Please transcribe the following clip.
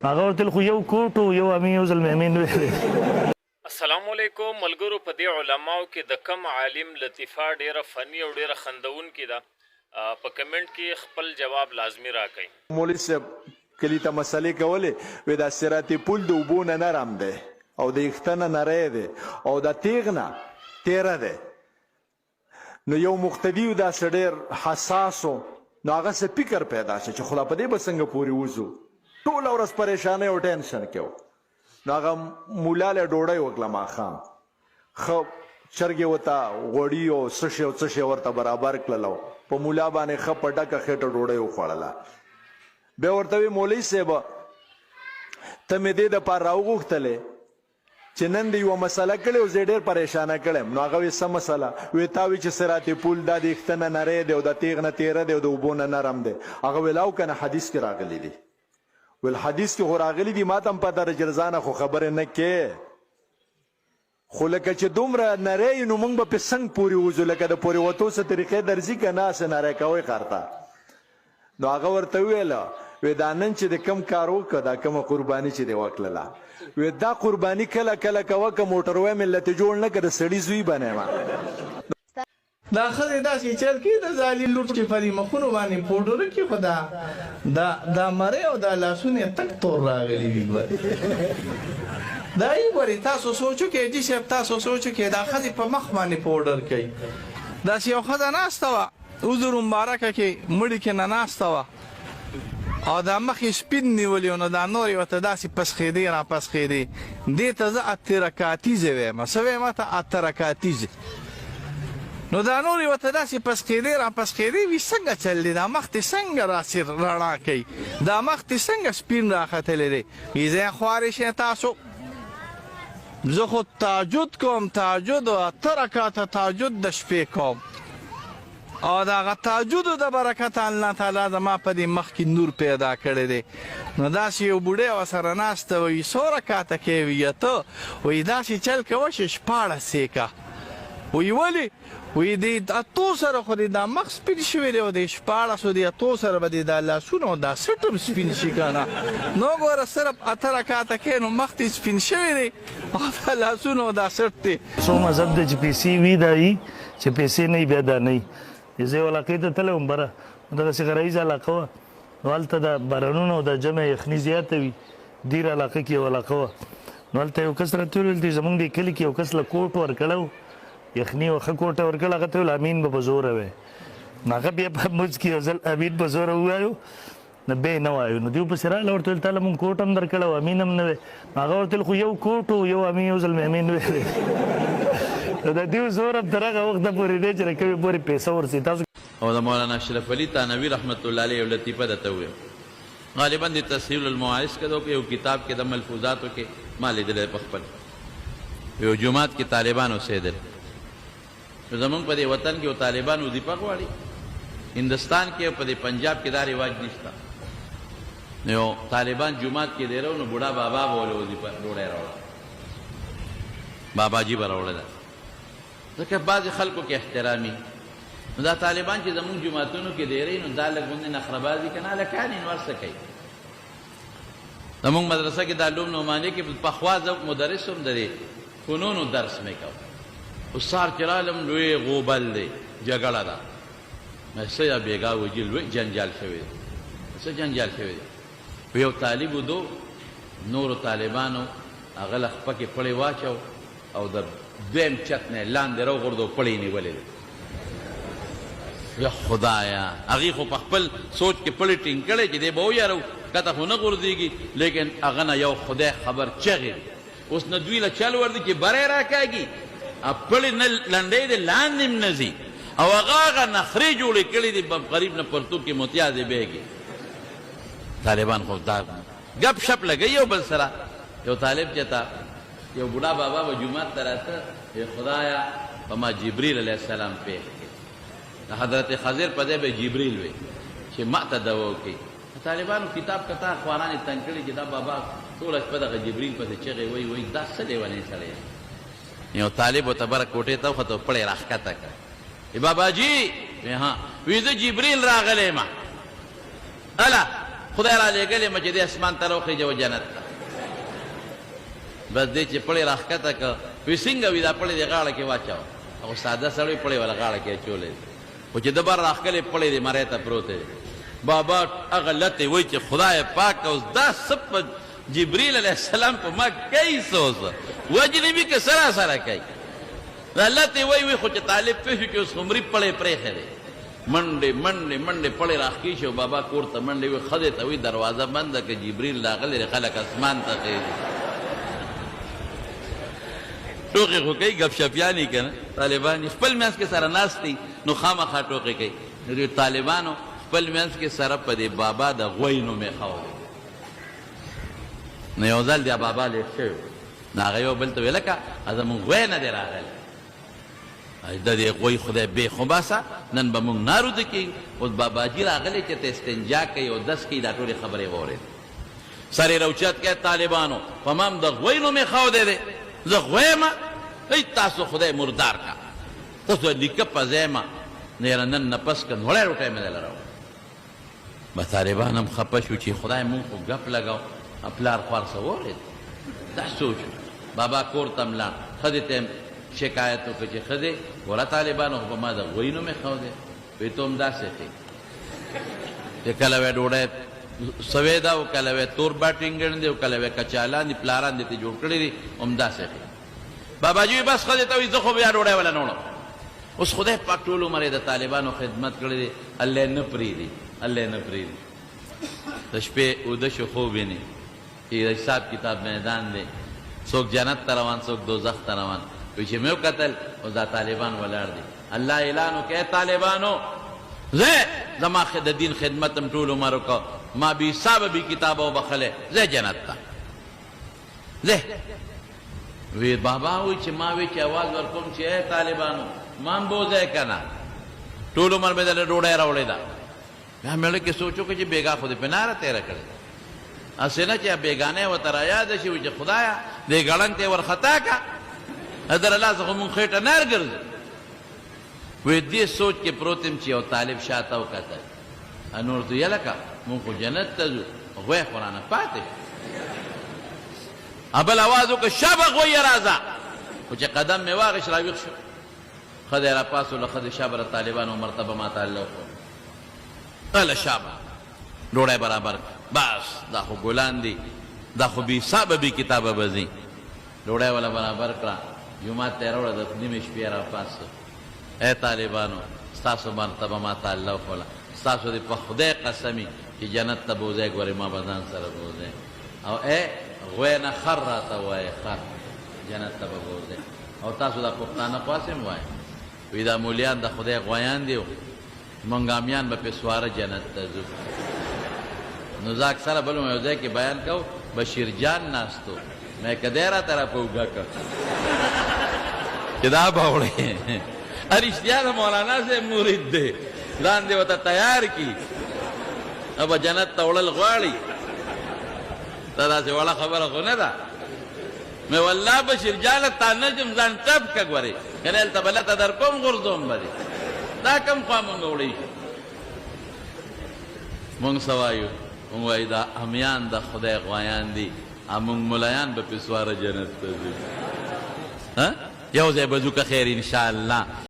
هغه ورته خو یو کوټ و یو امین یو زلمی امین ویلی. السلام علیکم ملګرو. په دې علماو کې د کم عالم لطیفه ډیره فني او ډیره خندونکې ده. په کمنټ کې خپل جواب لازمي راکړئ. مولوي صاحب کلي ته مسلې کولې وې دا صراطي پل د اوبو نه نرم دی او د یخته نه نری دی او د تیغ نه تیره دی. نو یو مقتدي و داسې ډېر حساس و، نو هغه څه فکر پیدا شو چې خلا په دې به څنګه پورې وځو. ټوله ورځ پریشانۍ او ټینشن کې و. نو هغه مولا له ډوډۍ وکړه ماښام، ښه چرګې ورته غوړي او څه شی او څه شی ورته برابر کړل. په مولا باندې ښه په ډکه خېټه ډوډۍ وخوړله. بیا ورته وی مولوي صاحب ته مې دې دپاره راوغوښتلې چې نن دې یوه مسله کړې او زه ډېر پریشانه کړی یم. نو هغه وی څه مسله؟ وی تا وی چې صراطي پل دا د یخته نه نری دی او د تیغ نه تیره دی او د اوبو نه نرم دی. هغه ویل او که نه حدیث کې راغلی دی. ویل حدیث کې خو راغلی دي، ما ته هم پته ده چې د ځانه خو خبرې نه کې، خو لکه چې دومره نری نو موږ به پې څنګه پورې وځو؟ لکه د پورې وتو څه طریقې درځي که نه څه نری کوئ ښار ته. نو هغه ورته وویله وی دا نن چې د کم کار وکړه دا کومه قرباني چې دې وکړله، وی دا قرباني کله کله کوه که موټروی ملت جوړ نه که د سړي زوی بنیمه. دا ښځې داسې چل کې د زالي لور چې په دې مخونو باندې پوډر کې خو دا مرۍ او دا لاسونه یې تک تور راغلي دي. دا یې ګورې تاسو سوچ وکړئ جي صاحب، تاسو سوچ وکړئ دا ښځې په مخ باندې پوډر کوي. داسې یو ښځه ناسته وه عذر مبارکه کې مړي کې نه ناسته وه او دا مخ یې سپین نیولي و، نو دا نور یې ورته داسې پسخېدې را پسخېدې. دې ته زه اترکاتیزې وایم، څه وایم ته؟ اترکاتیزې. نو دا نور یې ورته داسې پسخېدې را پسخېدې وي. څنګه چل دی دا مخ دې څنګه راسې رڼا کوي، دا مخ دې څنګه سپین راختلی دی؟ وي زه یې خوارې شئ تاسو، زه خو تهجد کوم، تهجد او 8 رکعته تهجد د شپې کوم او د هغه تهجدو د برکته الله تعالی زما په دې مخ کې نور پیدا کړی دی. نو داسې یو بوډۍ ورسره ناسته وایي 100 رکعته کوې وي 8، وایي داسې چل کوه چې 14 یې که. وایي ولې؟ وایي د 8 سره خو دې دا مخ سپین شوی دی او د 14 د 8 سره به دې دا لاسونه او دا سټ هم سپین شي که نه. نو ګوره صرف 8 رکعته کوې نو مخ دې سپین شوی دی او دا لاسونه او دا سټ دی. څو مذهب دی چې پیسې وي دا وي، چې پیسې نه وي بیا دا نه وي. زه یو علاقې ته تللی وم بره، دغسې غرایزه علاقه وه، نو هلته د بارانونو او د جمع یخني زیاته وي. دیر علاقه کې یو علاقه وه، نو هلته یو کس راته وویل چې زموږ دې کلي کې یو کس له کوټ ورکړی و، یخني او ښه کوټه ورکړه. هغه ته ویل امین به په زوره وی. نو هغه بیا په مونځ کې یو ځل امین په زوره ووایو، نو بیا یې نه وایو. نو دوی پسې راغله ورته ویل تا له مونږ کوټ هم درکړی و امین هم نه وی. هغه ورته ویل خو یو کوټ و یو امین یو ځل مې امین ویلی. نو د دې زور هم تر هغه وخته پورې دی چې د کومې پورې پیسه ورسي. تاسو او د مولانا اشرف علي تانوي رحمت الله علیه یو لطیفه درته وویم، غالبا د تسهیل المواعظ کې دو یو کتاب کې د ملفوظاتو کې ما لیدلی په خپل یو جومات کې طالبان اوسېدل. نو زمونږ په دې وطن کې یو طالبان وظیفه غواړي، هندوستان کې او په دې پنجاب کې دا رواج نشته. نو یو طالبان جومات کې دی نو بوډا بابا به ولې وظیفه ډوډۍ راوړه، باباجي به راوړله، ځکه بعضې خلکو کې احترامي. نو دا طالبان چې زمونږ جوماتونو کې ډېری نو دا لږ غوندې نخرهبازي که نه هلکان یې نور څه کوي. زمونږ مدرسه کې د علوم نعماني کې پخوا زه مدرس هم د دې فنونو درس مې کوم. اوس سهار چې رالم لوی غوبل دی، جګړه ده، څه یا بېګا وجي لوی جنجال شوی دی. څه جنجال شوی دی؟ یو طالب ودو نورو طالبانو هغه له خپه کې پړی واچو او د دویم چت نه لاندې راوغورځو پړی یې نیولی دی. یا خدایا هغې خو په خپل سوچ کې پړی ټینګ کړی چې دی به ویارو کته خو نه غورځېږي، لیکن هغه نه یو خدای خبر چغې دی. اوس نه دوی له چل ورځي چې بری راکاږي، پړی نه لنډی دی لاندې هم نه ځي او هغه نخرې جوړې کړي دي غریب نه پرتوب کې متیازې بیږي. طالبان خو دا ګپ شپ لګوي یو بل سره. یو طالب چې تا یو بوډا بابا به جومات ته راته خدایا په ما جبریل علیه السلام پیښ کړي، د حضرت خضر په ځای به جبریل وی چې ما ته دوا وکړي. طالبانو کتاب کته خواران یې تنګ کړي چې دا بابا ټوله شپه دغه جبریل پسې چغې وایي دا څه لیونی سړی. یو طالب ورته بره کوټې ته وخته پړی راښکته کړه، بابا جی ها وی زه جبریل راغلی ما. اله خدای را لېږلی یم چې دې اسمان ته راوخېږي و جنت ته بس دې چې پړې راښکته که وی څنګه وي دا پړې دې غاړه کې واچوه هغه ساده سړی پړې والا غاړه کې اچولی خو چې د بر راښکلې پړې دې مرۍ ته پروت دی بابا هغه لتې وایي چې خدای پاک اوس دا څه په جبریل علیه السلام په ما کوي څه اوس وجنې مې که سره سره کوي دا لتې وایي خو چې طالب پوه شو چې اوس خمري پړې پرېښی دی منډې منډې منډې پړې راښکې شو بابا کور ته منډې وي ښځې ته وایي دروازه بنده که جبریل راغلی دی خلک اسمان ته خېږي ټوکې خو کوي ګپ شپیانې که نه طالبان خپل منځ کې سره ناست دي نو خامخا ټوکې کوي نو طالبانو خپل منځ کې سره په دې بابا د غوی نوم یې ښودی نو یو ځل دی بابا لیک شوی نو هغه یو بل ته ویل لکه زمونږ غوی نه دی راغلی د دې غوی خدای بې خو باسه نن به مونږ ناروده کېږو اوس باباجي راغلی چې ته استنجا کوي او دس کوي دا ټولې خبرې واورېد سر یې راوچت کړی طالبانو په ما هم د غوی نوم یې ښودی دی زه غوی یم ای تاسو خدای مردار کا تاسو نیکه په ځای یم نو یاره نن نه پس که نوړی روټی مې دله راوړ به طالبان هم خفه شو چې خدای مونږ خو ګپ لګاو پلار خوار څه واورېد دا سوچ بابا کور ته م لاړ ښځې ته شکایت وکړه چې ښځې ګوره طالبانو خو په ما د غوی نوم یې ښودی وایي ته هم داسې ښې چې کله وی ډوډۍ سوې ده او کله وی تور باټینګن دی او کله وی کچالان دي پلاران دې ته جوړ کړي دي هم داسې ښې باباجي وایي بس ښځې ته وایي زه خو بیا ډوډۍ وله نه وړم اوس خدای پاک ټول عمر یې د طالبانو خدمت کړی دی الله یې نه پرېږدي الله یې نه پرېږدي د شپې اوده شو خوب یې نه چې د حساب کتاب میدان دی څوک جنت ته روان څوک دوزخ ته روان وایي چې مې وکتل اوس دا طالبان ولاړ دي الله اعلان وکړي طالبانو زه زما د دین خدمت هم ټول عمر وکړه ما بې حسابه بې کتابه وبخلی زه جنت ته زه وی بابا وی چې ما وی چې اواز ورکوم چې ای طالبانو ما هم بوځئ که نه ټول عمر مې دله ډوډۍ راوړې ده بیا مې کې سوچو که چې بېګا خو دې په ناره تېره کړې هسې نه چې بېګانۍ ورته رایاده شي وي چې خدایه دې ګړنګ ته یې ورخطا که در الله څخه مونږ خېټه نار ګرځو وی دې سوچ کې پروت یم چې یو طالب شاته وکتل نور ته یلکه مونږ خو جنت ته ځو غوی خو رانه پاتې بل اواز وکړه شابه غوی راځه خو چې قدم مې واغېش راویښ شو ښځی را پاسوله ښځې شابه له طالبانو مرتبه ما ته الله وکړو هله شابه ډوډۍ برابر بس دا خو ګلان دي دا خو بې حسابه بې کتابه به ځي ډوډۍ والا برابر کړه جومات ته یې راوړه د نیمې شپې را پاسه ای طالبانو ستاسو مرتبه ما ته الله وکړله ستاسو دې په خدای قسمي چې جنت ته بوځئ ګورې ما به ځان سره بوځئ او ای غوی نه خر راته وایي خر جنت ته به بوځئ او تاسو دا پښتانه خواس هم وایي وی دا مولیان د خدای غویان دي منګامیان به پې سواره جنت ته ځو نو زه اکثره بل یو ځای کې بیان کو بشیر جان ناستو مې که دی راته را په اوږه کړ چې دا به وړې رښتیا د مولانا صاحب مرید دی لاندې ورته تیار کړي او به جنت ته وړل غواړي دا داسې وړه خبره خو نه ده مې والله بشیر جانه تا نجم ځان ټپ که ګورې که نه هلته به لته در کوم غورځوم به دې دا کم خوا مونږ وړی مونږ څه وایو مونږ وایو دا امیان د خدای غوایان دي مونږ ملایان به پې سواره جنت ته ځو یو ځای به ځو که خیر انشاءالله